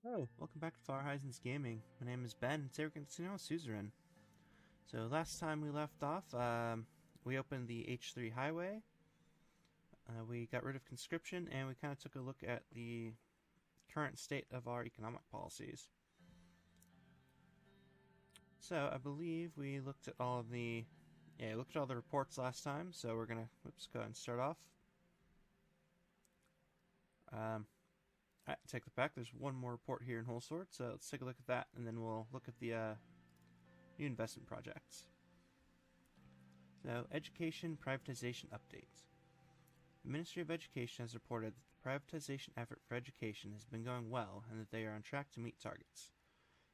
Oh, welcome back to Far Horizons Gaming. My name is Ben, and today we're going to continue on Suzerain. So last time we left off, we opened the H3 highway, we got rid of conscription, and we kind of took a look at the current state of our economic policies. So I believe we looked at all of the, looked at all the reports last time, so we're going to, go ahead and start off. Alright, take the back. There's one more report here in Wholesword, so let's take a look at that, and then we'll look at the new investment projects. So, Education Privatization Updates. The Ministry of Education has reported that the privatization effort for education has been going well, and that they are on track to meet targets.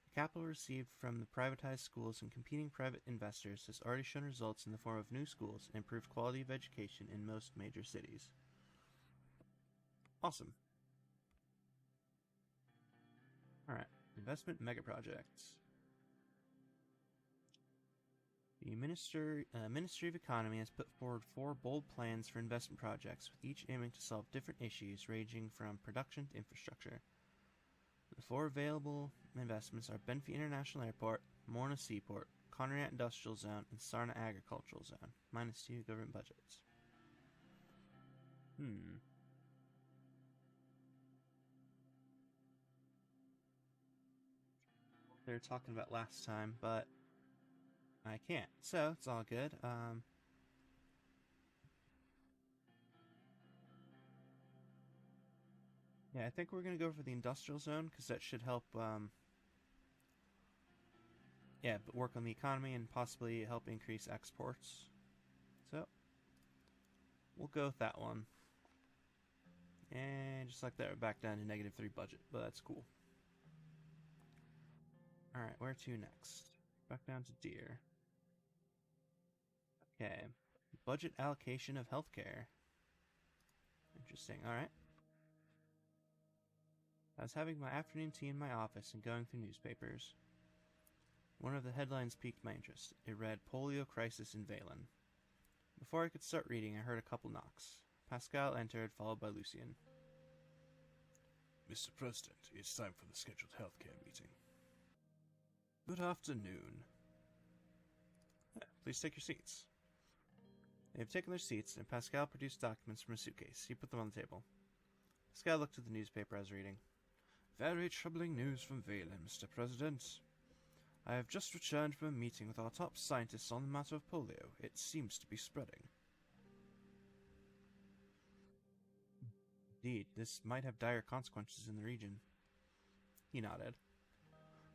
The capital received from the privatized schools and competing private investors has already shown results in the form of new schools and improved quality of education in most major cities. Awesome. Alright, investment megaprojects. The Ministry of Economy has put forward 4 bold plans for investment projects, with each aiming to solve different issues ranging from production to infrastructure. The 4 available investments are Benfi International Airport, Morna Seaport, Conradt Industrial Zone, and Sarna Agricultural Zone, minus 2 government budgets. They were talking about last time, but I can't, so it's all good. Yeah, I think we're gonna go for the industrial zone because that should help. But work on the economy and possibly help increase exports. So we'll go with that one. And just like that, we're back down to -3 budget, but that's cool. Alright, where to next? Back down to Deer. Okay. Budget allocation of healthcare. Interesting, alright. I was having my afternoon tea in my office and going through newspapers. One of the headlines piqued my interest. It read, Polio Crisis in Valen. Before I could start reading, I heard a couple knocks. Pascal entered, followed by Lucien. Mr. President, it's time for the scheduled healthcare meeting. Good afternoon. Please take your seats. They have taken their seats, and Pascal produced documents from a suitcase. He put them on the table. Pascal looked at the newspaper I was reading. Very troubling news from Valen, Mr. President. I have just returned from a meeting with our top scientists on the matter of polio. It seems to be spreading. Indeed, this might have dire consequences in the region. He nodded.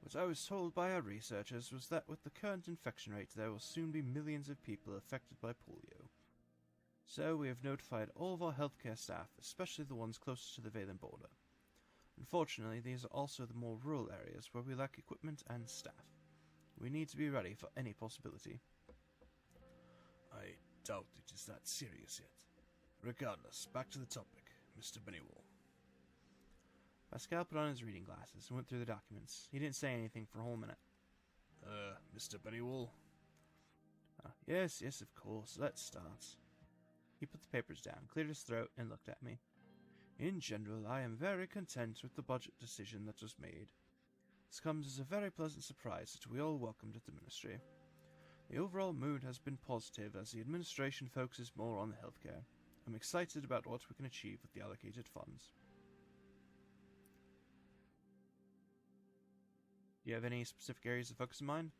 What I was told by our researchers was that with the current infection rate, there will soon be millions of people affected by polio. So we have notified all of our healthcare staff, especially the ones closest to the Valen border. Unfortunately, these are also the more rural areas where we lack equipment and staff. We need to be ready for any possibility. I doubt it is that serious yet. Regardless, back to the topic, Mr. Bennywall. Pascal put on his reading glasses and went through the documents. He didn't say anything for a whole minute. Mr. Bennywall? Yes, of course. Let's start. He put the papers down, cleared his throat, and looked at me. In general, I am very content with the budget decision that was made. This comes as a very pleasant surprise that we all welcomed at the Ministry. The overall mood has been positive as the administration focuses more on the healthcare. I'm excited about what we can achieve with the allocated funds. Do you have any specific areas of focus in mind?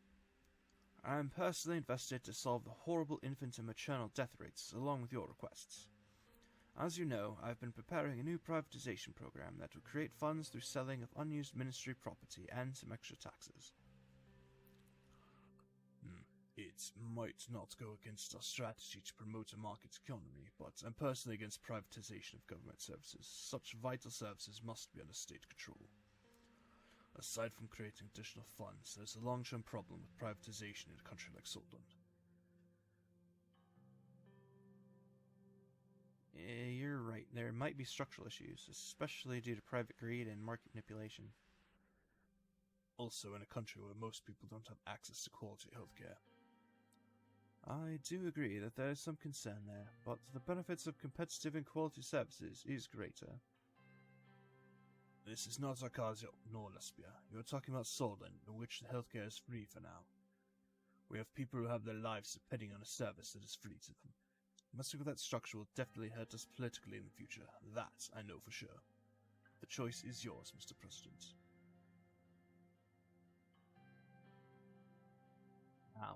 I am personally invested to solve the horrible infant and maternal death rates, along with your requests. As you know, I have been preparing a new privatization program that will create funds through selling of unused ministry property and some extra taxes. It might not go against our strategy to promote a market economy, but I'm personally against privatization of government services. Such vital services must be under state control. Aside from creating additional funds, there's a long-term problem with privatization in a country like Scotland. You're right. There might be structural issues, especially due to private greed and market manipulation. Also in a country where most people don't have access to quality healthcare. I do agree that there is some concern there, but the benefits of competitive and quality services is greater. This is not Arcadia nor Lesbia. You are talking about Solden, in which the healthcare is free for now. We have people who have their lives depending on a service that is free to them. Messing with that structure will definitely hurt us politically in the future. That I know for sure. The choice is yours, Mr. President.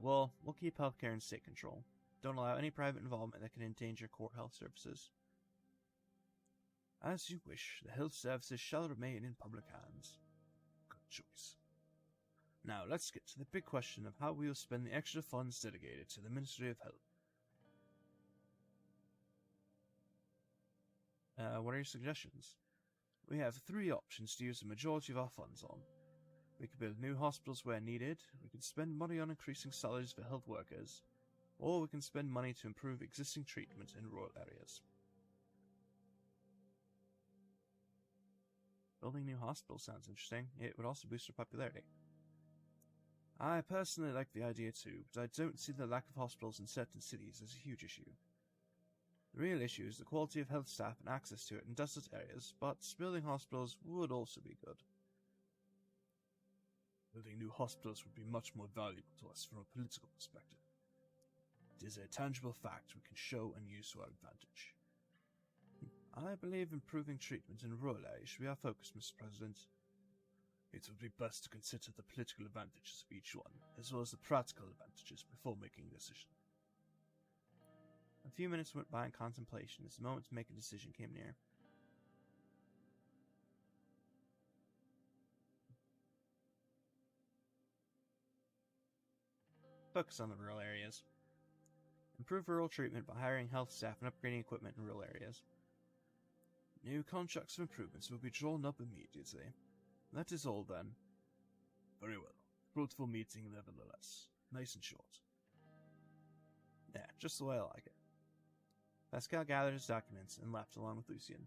Well, we'll keep healthcare in state control. Don't allow any private involvement that can endanger core health services. As you wish. The health services shall remain in public hands. Good choice. Now, let's get to the big question of how we will spend the extra funds dedicated to the Ministry of Health. What are your suggestions? We have 3 options to use the majority of our funds on. We could build new hospitals where needed, we could spend money on increasing salaries for health workers, or we can spend money to improve existing treatment in rural areas. Building new hospitals sounds interesting. It would also boost our popularity. I personally like the idea too, but I don't see the lack of hospitals in certain cities as a huge issue. The real issue is the quality of health staff and access to it in desolate areas, but building hospitals would also be good. Building new hospitals would be much more valuable to us from a political perspective. It is a tangible fact we can show and use to our advantage. I believe improving treatment in rural areas should be our focus, Mr. President. It would be best to consider the political advantages of each one, as well as the practical advantages before making a decision. A few minutes went by in contemplation as the moment to make a decision came near. Focus on the rural areas. Improve rural treatment by hiring health staff and upgrading equipment in rural areas. New contracts of improvements will be drawn up immediately. That is all then. Very well. Fruitful meeting nevertheless. Nice and short. Yeah, just the way I like it. Pascal gathered his documents and left along with Lucien.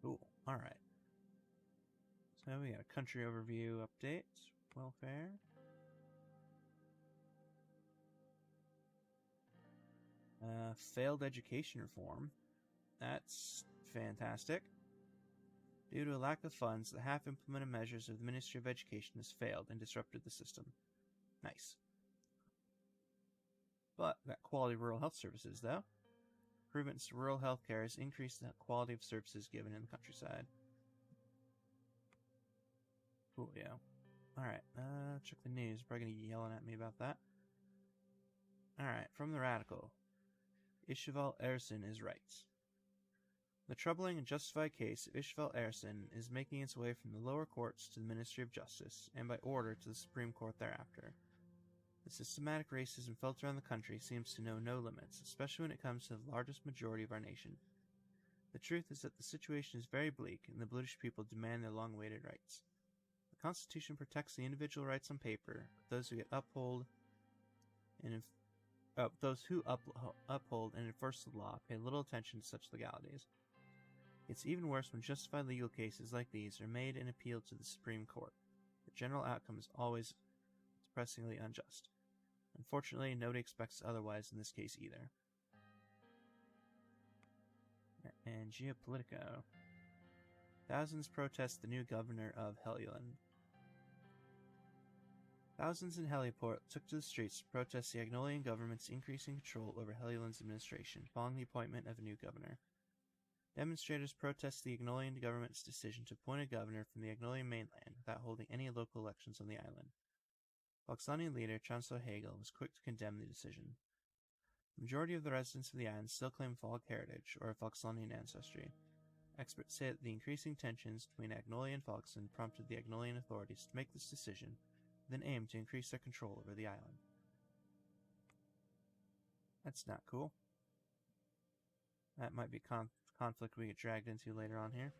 Cool. Alright. So we got a country overview update. Welfare. Failed education reform. That's fantastic. Due to a lack of funds, the half-implemented measures of the Ministry of Education has failed and disrupted the system. Nice. But got quality rural health services, though. Improvements to rural health care has increased the quality of services given in the countryside. Cool, yeah. Alright, check the news. Probably gonna be yelling at me about that. Alright, from the Radical. Ishval Ersin is right. The troubling and justified case of Ishval Ersin is making its way from the lower courts to the Ministry of Justice, and by order to the Supreme Court thereafter. The systematic racism felt around the country seems to know no limits, especially when it comes to the largest majority of our nation. The truth is that the situation is very bleak, and the British people demand their long-awaited rights. The Constitution protects the individual rights on paper, but those who uphold and enforce the law pay little attention to such legalities. It's even worse when justified legal cases like these are made and appealed to the Supreme Court. The general outcome is always depressingly unjust. Unfortunately, nobody expects otherwise in this case either. And Geopolitico. Thousands protest the new governor of Helluland. Thousands in Heliport took to the streets to protest the Agnolian government's increasing control over Helluland's administration following the appointment of a new governor. Demonstrators protest the Agnolian government's decision to appoint a governor from the Agnolian mainland without holding any local elections on the island. Foxonian leader Chancellor Hegel was quick to condemn the decision. The majority of the residents of the island still claim Fog heritage or Foxonian ancestry. Experts say that the increasing tensions between Agnoli and Foxon prompted the Agnolian authorities to make this decision, with an aim to increase their control over the island. That's not cool. That might be conflict we get dragged into later on here.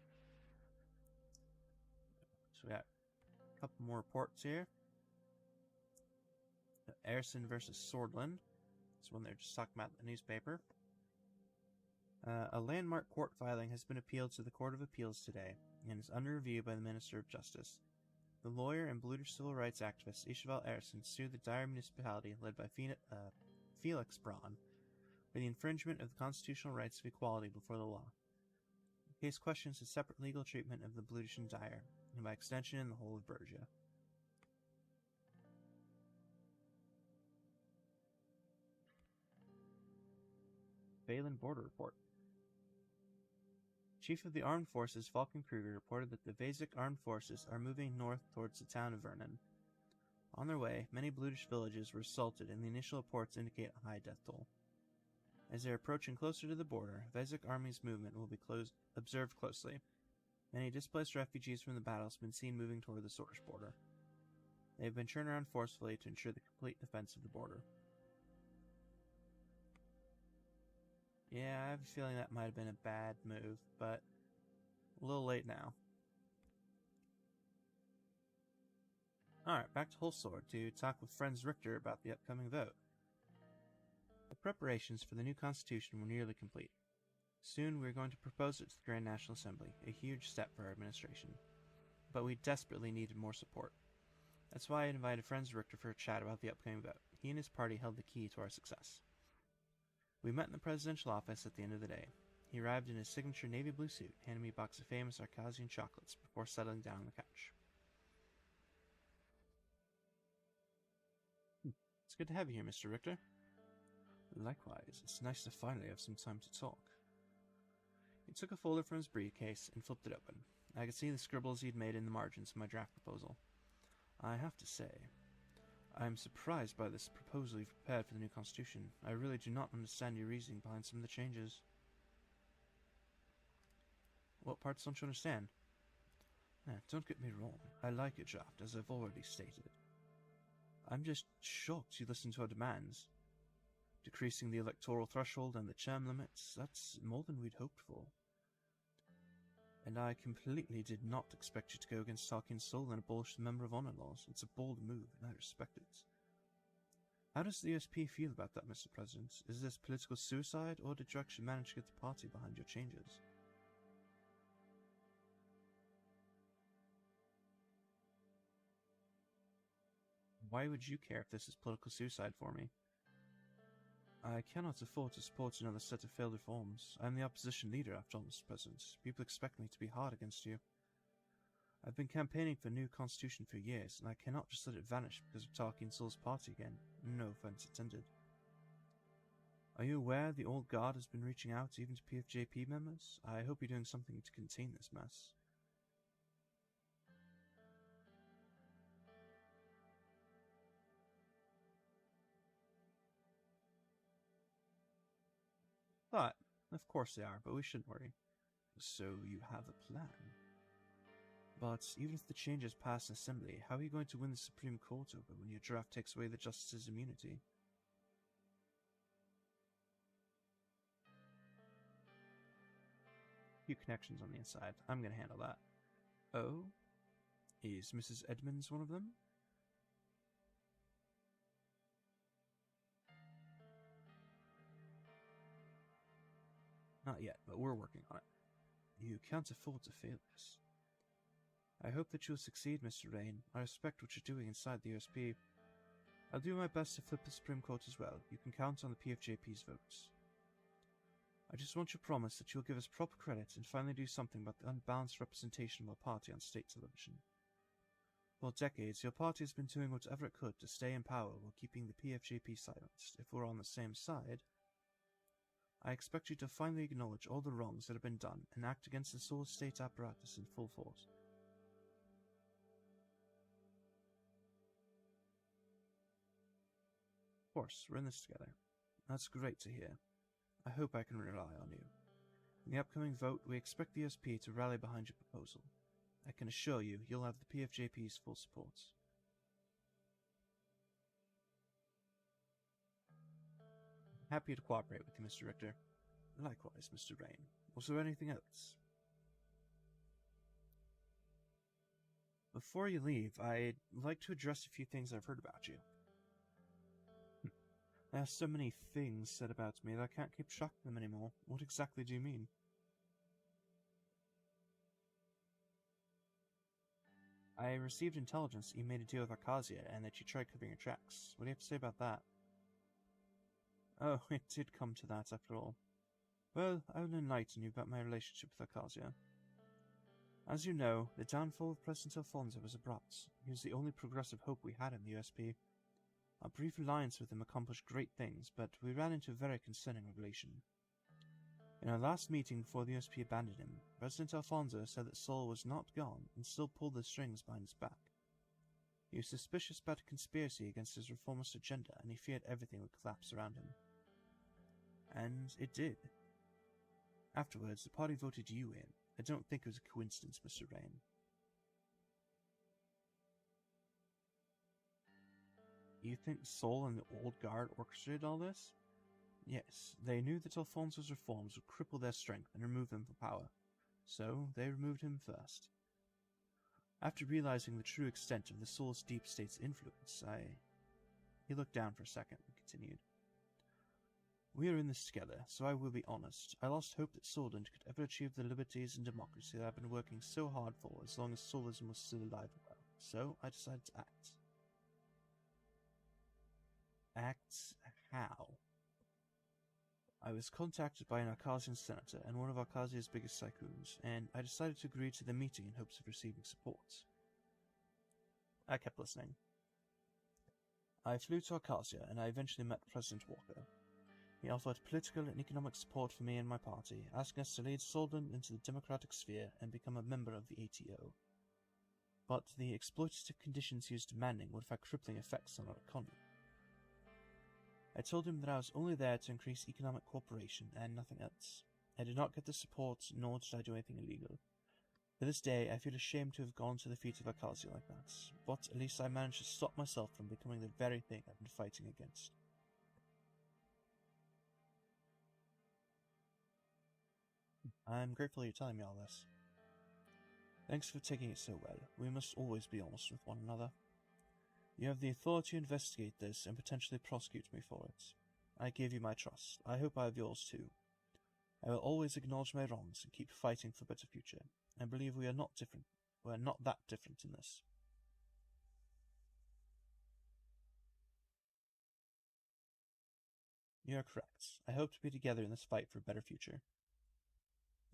So we got a couple more reports here. Ersin versus Swordland. This one they're just talking about in the newspaper. A landmark court filing has been appealed to the Court of Appeals today and is under review by the Minister of Justice. The lawyer and British civil rights activist Ishval Ersin sued the Dire municipality led by Felix Braun, for the infringement of the constitutional rights of equality before the law. The case questions the separate legal treatment of the Blutian Dire, and by extension in the whole of Bergia. Valen Border Report. Chief of the Armed Forces Falcon Kruger reported that the Vasic Armed Forces are moving north towards the town of Vernon. On their way, many Blutish villages were assaulted, and the initial reports indicate a high death toll. As they are approaching closer to the border, Vasic Army's movement will be observed closely. Many displaced refugees from the battles have been seen moving toward the Sortish border. They have been turned around forcefully to ensure the complete defense of the border. Yeah, I have a feeling that might have been a bad move, but a little late now. Alright, back to Holsword to talk with Friends Richter about the upcoming vote. The preparations for the new constitution were nearly complete. Soon we are going to propose it to the Grand National Assembly, a huge step for our administration. But we desperately needed more support. That's why I invited Friends Richter for a chat about the upcoming vote. He and his party held the key to our success. We met in the presidential office at the end of the day. He arrived in his signature navy blue suit, handing me a box of famous Arcasian chocolates before settling down on the couch. It's good to have you here, Mr. Richter. Likewise, it's nice to finally have some time to talk. He took a folder from his briefcase and flipped it open. I could see the scribbles he'd made in the margins of my draft proposal. I have to say, I am surprised by this proposal you've prepared for the new constitution. I really do not understand your reasoning behind some of the changes. What parts don't you understand? Don't get me wrong, I like your draft, as I've already stated. I'm just shocked you listened to our demands. Decreasing the electoral threshold and the term limits, that's more than we'd hoped for. And I completely did not expect you to go against Tarkin's soul and abolish the Member of Honor laws. It's a bold move, and I respect it. How does the USP feel about that, Mr. President? Is this political suicide, or did you actually manage to get the party behind your changes? Why would you care if this is political suicide for me? I cannot afford to support another set of failed reforms. I am the opposition leader, after all, Mr. President. People expect me to be hard against you. I've been campaigning for a new constitution for years, and I cannot just let it vanish because of Tarkin Soul's party again. No offense intended. Are you aware the old guard has been reaching out even to PFJP members? I hope you're doing something to contain this mess. But, of course they are, but we shouldn't worry. So you have a plan. But even if the changes pass in Assembly, how are you going to win the Supreme Court over when your draft takes away the Justice's immunity? Few connections on the inside. I'm going to handle that. Oh? Is Mrs. Edmonds one of them? Not yet, but we're working on it. You can't afford to fail this. I hope that you'll succeed, Mr. Rain. I respect what you're doing inside the USP. I'll do my best to flip the Supreme Court as well. You can count on the PFJP's votes. I just want your promise that you'll give us proper credit and finally do something about the unbalanced representation of our party on state television. For decades, your party has been doing whatever it could to stay in power while keeping the PFJP silenced. If we're on the same side, I expect you to finally acknowledge all the wrongs that have been done and act against the Soul State apparatus in full force. Of course, we're in this together. That's great to hear. I hope I can rely on you. In the upcoming vote, we expect the USP to rally behind your proposal. I can assure you, you'll have the PFJP's full support. Happy to cooperate with you, Mr. Richter. Likewise, Mr. Rain. Was there anything else? Before you leave, I'd like to address a few things I've heard about you. There are so many things said about me that I can't keep track of them anymore. What exactly do you mean? I received intelligence that you made a deal with Arcasia and that you tried covering your tracks. What do you have to say about that? Oh, it did come to that after all. Well, I will enlighten you about my relationship with Acacia. As you know, the downfall of President Alfonso was abrupt. He was the only progressive hope we had in the USP. Our brief alliance with him accomplished great things, but we ran into a very concerning revelation. In our last meeting before the USP abandoned him, President Alfonso said that Sol was not gone and still pulled the strings behind his back. He was suspicious about a conspiracy against his reformist agenda, and he feared everything would collapse around him. And it did. Afterwards, the party voted you in. I don't think it was a coincidence, Mr. Rain. You think Sol and the Old Guard orchestrated all this? Yes, they knew that Alfonso's reforms would cripple their strength and remove them from power. So, they removed him first. After realizing the true extent of the Sol's deep state's influence, He looked down for a second and continued. We are in this together, so I will be honest. I lost hope that Soldan could ever achieve the liberties and democracy that I've been working so hard for as long as Solism was still alive and well. So I decided to act. Act how? I was contacted by an Arcasian senator and one of Arcasia's biggest tycoons, and I decided to agree to the meeting in hopes of receiving support. I kept listening. I flew to Arcasia, and I eventually met President Walker. He offered political and economic support for me and my party, asking us to lead Soldan into the democratic sphere and become a member of the ATO. But the exploitative conditions he was demanding would have crippling effects on our economy. I told him that I was only there to increase economic cooperation and nothing else. I did not get the support, nor did I do anything illegal. To this day, I feel ashamed to have gone to the feet of Acacia like that, but at least I managed to stop myself from becoming the very thing I've been fighting against. I'm grateful you're telling me all this. Thanks for taking it so well. We must always be honest with one another. You have the authority to investigate this and potentially prosecute me for it. I gave you my trust. I hope I have yours too. I will always acknowledge my wrongs and keep fighting for a better future. I believe we are not different. We are not that different in this. You are correct. I hope to be together in this fight for a better future.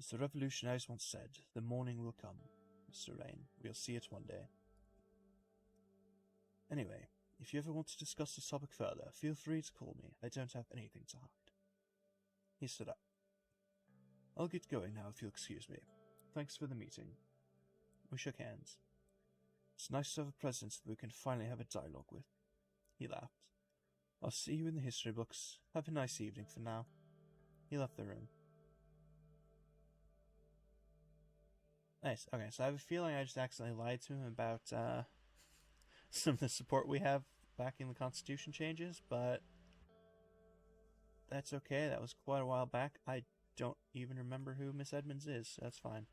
As the revolutionaries once said, the morning will come. Mr. Rain, we'll see it one day. Anyway, if you ever want to discuss this topic further, feel free to call me. I don't have anything to hide. He stood up. I'll get going now if you'll excuse me. Thanks for the meeting. We shook hands. It's nice to have a president that we can finally have a dialogue with. He laughed. I'll see you in the history books. Have a nice evening for now. He left the room. Nice. Okay, so I have a feeling I just accidentally lied to him about some of the support we have backing the Constitution changes, but that's okay. That was quite a while back. I don't even remember who Miss Edmonds is, so that's fine.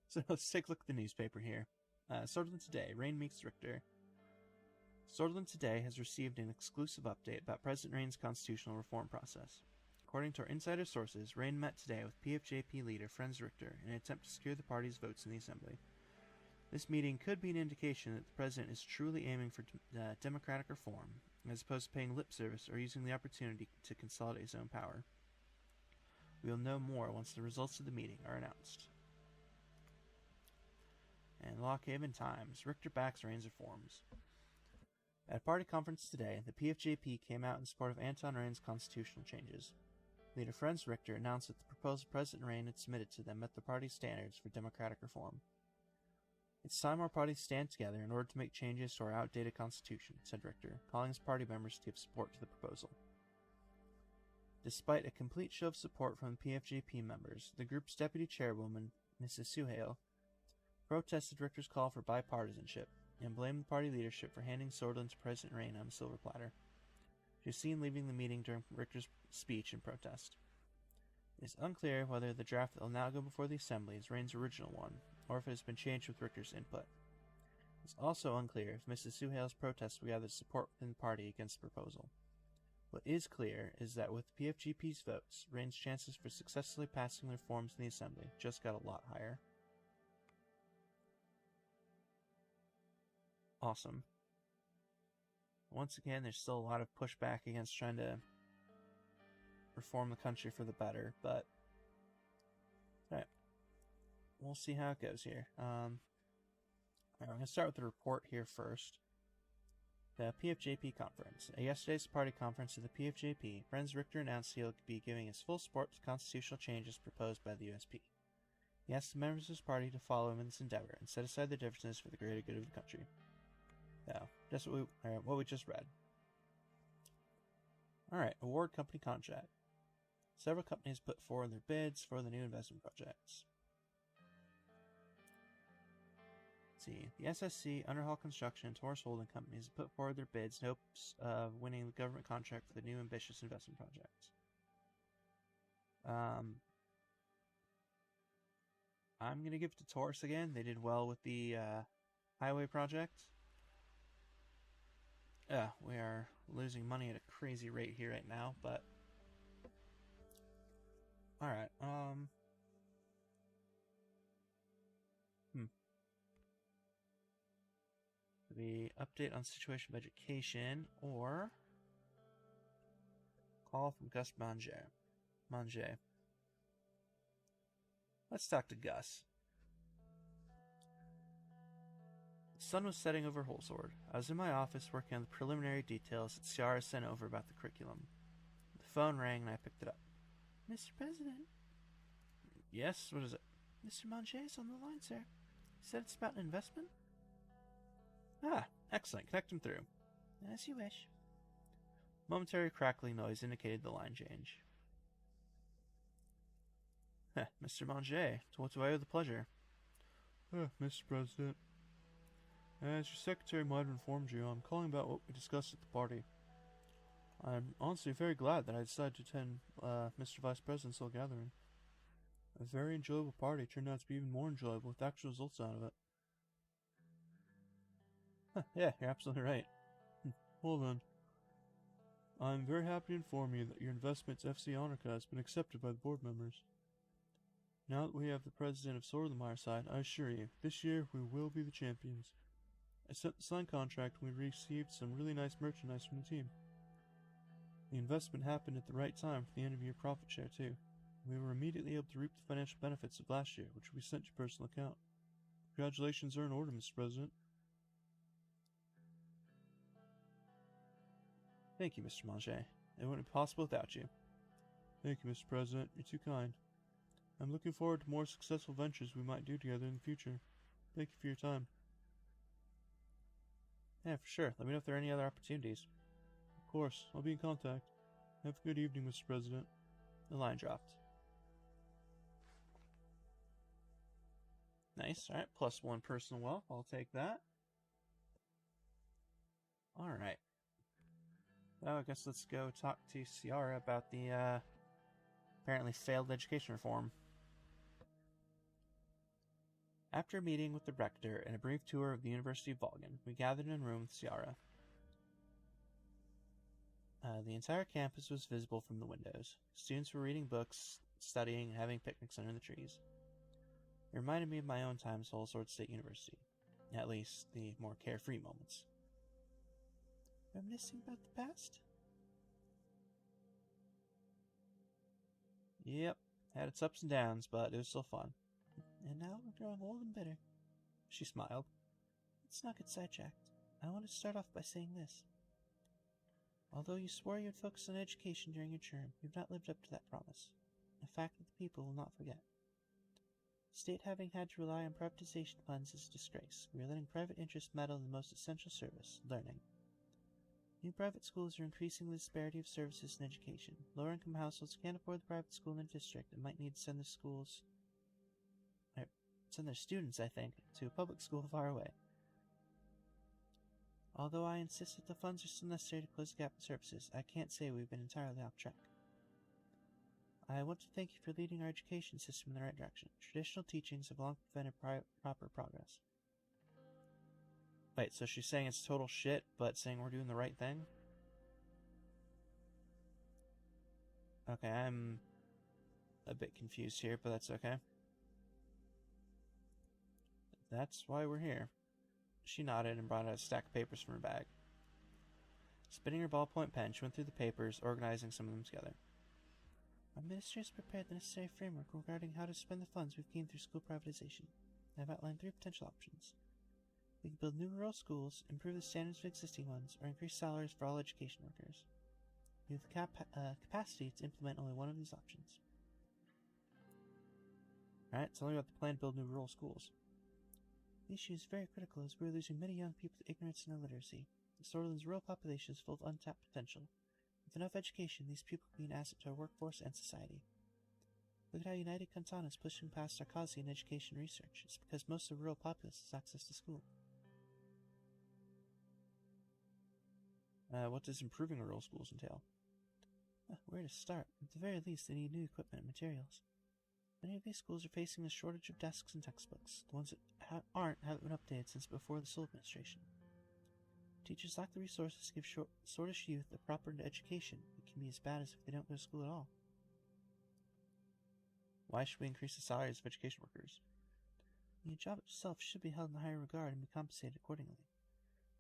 So let's take a look at the newspaper here. Sordland Today, Rain meets Richter. Sordland Today has received an exclusive update about President Rain's constitutional reform process. According to our insider sources, Rain met today with PFJP leader Franz Richter in an attempt to secure the party's votes in the assembly. This meeting could be an indication that the president is truly aiming for democratic reform, as opposed to paying lip service or using the opportunity to consolidate his own power. We will know more once the results of the meeting are announced. And Lockhaven Times, Richter backs Rain's reforms. At a party conference today, the PFJP came out in support of Anton Rain's constitutional changes. Leader Franz Richter announced that the proposal President Rain had submitted to them met the party's standards for democratic reform. It's time our parties stand together in order to make changes to our outdated constitution, said Richter, calling his party members to give support to the proposal. Despite a complete show of support from the PFJP members, the group's deputy chairwoman, Mrs. Suhail, protested Richter's call for bipartisanship and blamed the party leadership for handing Sordland to President Rain on a silver platter. She was seen leaving the meeting during Richter's speech in protest. It is unclear whether the draft that will now go before the Assembly is Rain's original one, or if it has been changed with Richter's input. It is also unclear if Mrs. Suhail's protest will gather support within the party against the proposal. What is clear is that with PFGP's votes, Rain's chances for successfully passing the reforms in the Assembly just got a lot higher. Awesome. Once again, there's still a lot of pushback against trying to reform the country for the better, but alright. We'll see how it goes here. Alright, I'm going to start with the report here first. The PFJP Conference. At yesterday's party conference of the PFJP, Friends Richter announced he'll be giving his full support to constitutional changes proposed by the USP. He asked the members of his party to follow him in this endeavor and set aside their differences for the greater good of the country. Now, just what we just read. Alright, award company contract. Several companies put forward their bids for the new investment projects. Let's see, the SSC, Underhall Construction, and Taurus Holding Companies have put forward their bids in hopes of winning the government contract for the new ambitious investment projects. I'm going to give it to Taurus again. They did well with the highway project. We are losing money at a crazy rate here right now, but alright, the update on situation of education, or call from Gus Manger. Let's talk to Gus. The sun was setting over Holsword. I was in my office working on the preliminary details that Ciara sent over about the curriculum. The phone rang and I picked it up. Mr. President? Yes, what is it? Mr. Manger is on the line, sir. He said it's about an investment? Ah, excellent. Connect him through. As you wish. Momentary crackling noise indicated the line change. Mr. Manger, to what do I owe the pleasure? Mr. President. As your secretary might have informed you, I'm calling about what we discussed at the party. I'm honestly very glad that I decided to attend Mr. Vice President's little gathering. A very enjoyable party turned out to be even more enjoyable with actual results out of it. Yeah, you're absolutely right. Well then, I'm very happy to inform you that your investment to FC Honorca has been accepted by the board members. Now that we have the president of Sword on my side, I assure you, this year we will be the champions. I sent the signed contract and we received some really nice merchandise from the team. The investment happened at the right time for the end of year profit share too. We were immediately able to reap the financial benefits of last year, which we sent to your personal account. Congratulations are in order, Mr. President. Thank you, Mr. Manger. It wouldn't be possible without you. Thank you, Mr. President. You're too kind. I'm looking forward to more successful ventures we might do together in the future. Thank you for your time. Yeah, for sure. Let me know if there are any other opportunities. Of course. I'll be in contact. Have a good evening, Mr. President. The line dropped. Nice. Alright, +1 personal wealth. I'll take that. Alright. Well, I guess let's go talk to Ciara about the apparently failed education reform. After a meeting with the rector and a brief tour of the University of Volgan, we gathered in a room with Ciara. The entire campus was visible from the windows. Students were reading books, studying, and having picnics under the trees. It reminded me of my own time at Holsword State University. At least, the more carefree moments. Reminiscing about the past? Yep, had its ups and downs, but it was still fun. And now we're growing old and bitter. She smiled. Let's not get sidetracked. I want to start off by saying this. Although you swore you would focus on education during your term, you've not lived up to that promise. A fact that the people will not forget. The state having had to rely on privatization funds is a disgrace. We are letting private interests meddle in the most essential service, learning. New private schools are increasing the disparity of services in education. Lower-income households can't afford the private school in their district and might need to send their students, I think, to a public school far away. Although I insist that the funds are still necessary to close the gap in services, I can't say we've been entirely off track. I want to thank you for leading our education system in the right direction. Traditional teachings have long prevented proper progress. Wait, so she's saying it's total shit, but saying we're doing the right thing? Okay, I'm a bit confused here, but that's okay. That's why we're here. She nodded and brought out a stack of papers from her bag. Spinning her ballpoint pen, she went through the papers, organizing some of them together. Our ministry has prepared the necessary framework regarding how to spend the funds we've gained through school privatization. I've outlined 3 potential options. We can build new rural schools, improve the standards of existing ones, or increase salaries for all education workers. We have the capacity to implement only one of these options. Alright, tell me about the plan to build new rural schools. The issue is very critical as we are losing many young people to ignorance and illiteracy. Sorlin's rural population is full of untapped potential. With enough education, these people can be an asset to our workforce and society. Look at how United Cantana is pushing past Sarkozy in education research. It's because most of the rural populace has access to school. What does improving rural schools entail? Where to start? At the very least, they need new equipment and materials. Many of these schools are facing a shortage of desks and textbooks. The ones that haven't been updated since before the Sol administration. Teachers lack the resources to give sortish youth a proper education. It can be as bad as if they don't go to school at all. Why should we increase the salaries of education workers? The job itself should be held in higher regard and be compensated accordingly.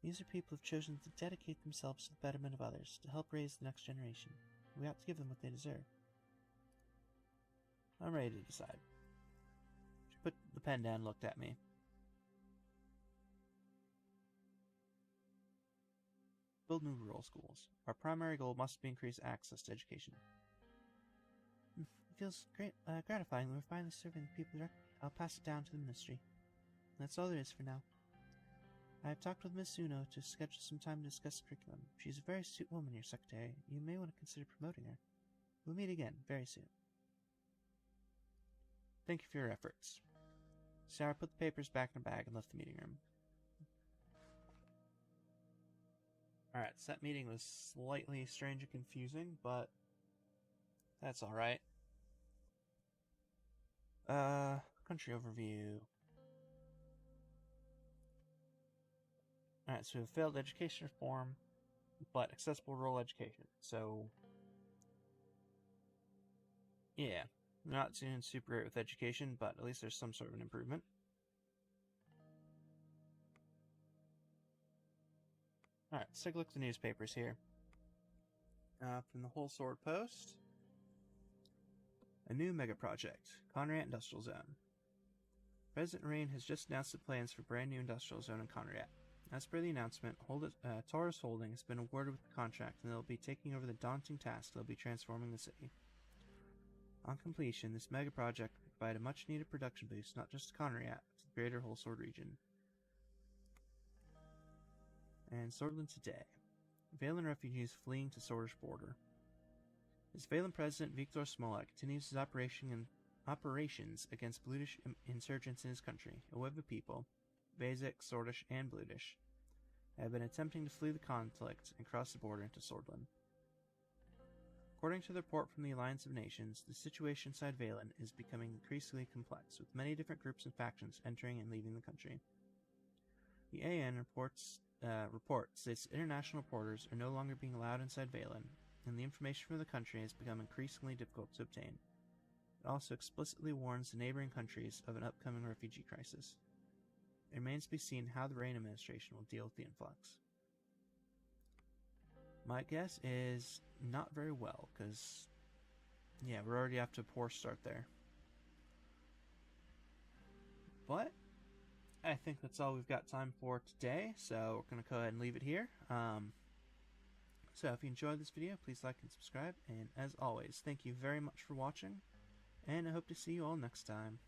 These are people who have chosen to dedicate themselves to the betterment of others, to help raise the next generation. We ought to give them what they deserve. I'm ready to decide. She put the pen down and looked at me. Build new rural schools. Our primary goal must be increase access to education. It feels gratifying when we're finally serving the people directly. I'll pass it down to the ministry. That's all there is for now. I have talked with Miss Uno to schedule some time to discuss the curriculum. She's a very astute woman, your secretary. You may want to consider promoting her. We'll meet again very soon. Thank you for your efforts. Sarah put the papers back in her bag and left the meeting room. Alright, so that meeting was slightly strange and confusing, but that's alright. Country overview. Alright, so we have failed education reform, but accessible rural education. So, yeah, not doing super great with education, but at least there's some sort of an improvement. Alright, let's take a look at the newspapers here. From the Whole Sword Post, a new mega project, Conrad Industrial Zone. President Rain has just announced the plans for a brand new industrial zone in Conrad. As per the announcement, Taurus Holding has been awarded with the contract, and they'll be taking over the daunting task they'll be transforming the city. On completion, this mega project will provide a much-needed production boost not just to Conrad, but to the greater Whole Sword region. And Swordland today. Valen refugees fleeing to Swordish border. As Valen President Viktor Smollett continues his operations against Blutish insurgents in his country, a web of people, Vaesic, Swordish, and Blutish, have been attempting to flee the conflict and cross the border into Swordland. According to the report from the Alliance of Nations, the situation inside Valen is becoming increasingly complex, with many different groups and factions entering and leaving the country. The AN reports its international reporters are no longer being allowed inside Valen, and the information from the country has become increasingly difficult to obtain. It also explicitly warns the neighboring countries of an upcoming refugee crisis. It remains to be seen how the Rain administration will deal with the influx. My guess is not very well, because, yeah, we're already off to a poor start there. But I think that's all we've got time for today, so we're going to go ahead and leave it here. So if you enjoyed this video, please like and subscribe, and as always, thank you very much for watching, and I hope to see you all next time.